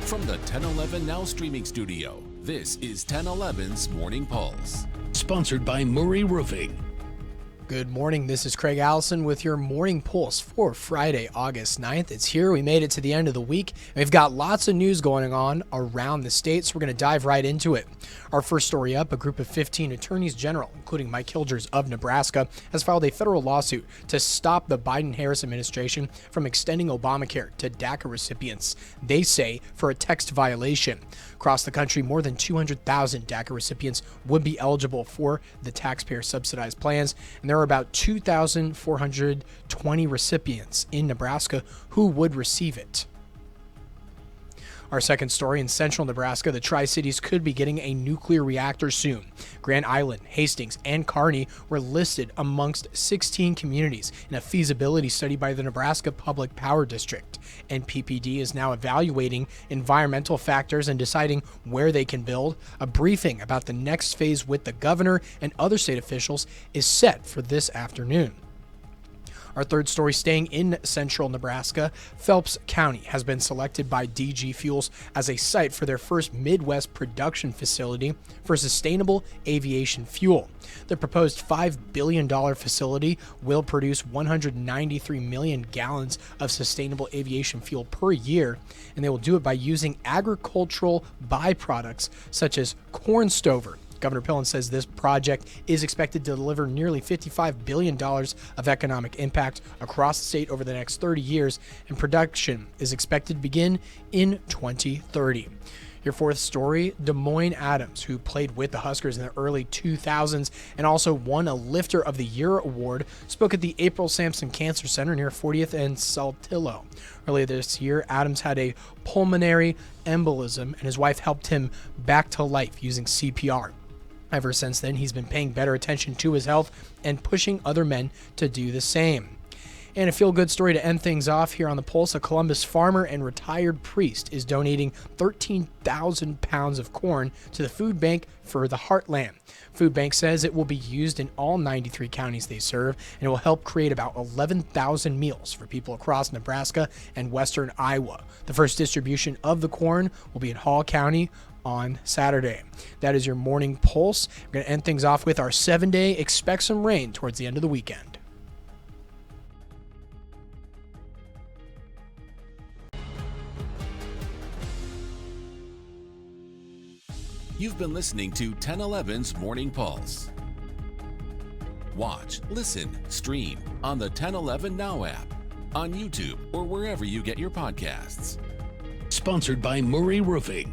From the 1011 Now streaming studio, this is 1011's Morning Pulse. Sponsored by Murray Roofing. Good morning, this is Craig Allison with your Morning Pulse for Friday, August 9th. It's here, we made it to the end of the week, and we've got lots of news going on around the state, so we're going to dive right into it. Our first story up, a group of 15 attorneys general, including Mike Hilgers of Nebraska, has filed a federal lawsuit to stop the Biden-Harris administration from extending Obamacare to DACA recipients, they say, for a text violation. Across the country, more than 200,000 DACA recipients would be eligible for the taxpayer-subsidized plans, and there are about 2,420 recipients in Nebraska who would receive it. Our second story, in central Nebraska, the Tri-Cities could be getting a nuclear reactor soon. Grand Island, Hastings, and Kearney were listed amongst 16 communities in a feasibility study by the Nebraska Public Power District. NPPD is now evaluating environmental factors and deciding where they can build. A briefing about the next phase with the governor and other state officials is set for this afternoon. Our third story, staying in central Nebraska, Phelps County has been selected by DG Fuels as a site for their first Midwest production facility for sustainable aviation fuel. The proposed $5 billion facility will produce 193 million gallons of sustainable aviation fuel per year, and they will do it by using agricultural byproducts such as corn stover. Governor Pillen says this project is expected to deliver nearly $55 billion of economic impact across the state over the next 30 years, and production is expected to begin in 2030. Your fourth story, Des Moines Adams, who played with the Huskers in the early 2000s and also won a Lifter of the Year award, spoke at the April Sampson Cancer Center near 40th and Saltillo. Earlier this year, Adams had a pulmonary embolism, and his wife helped him back to life using CPR. Ever since then, he's been paying better attention to his health and pushing other men to do the same. And a feel-good story to end things off here on the Pulse. A Columbus farmer and retired priest is donating 13,000 pounds of corn to the food bank for the Heartland. Food bank says it will be used in all 93 counties they serve, and it will help create about 11,000 meals for people across Nebraska and western Iowa. The first distribution of the corn will be in Hall County on Saturday. That is your Morning Pulse. We're going to end things off with our 7-day expect some rain towards the end of the weekend. You've been listening to 1011's Morning Pulse. Watch, listen, stream on the 1011 Now app, on YouTube, or wherever you get your podcasts. Sponsored by Murray Roofing.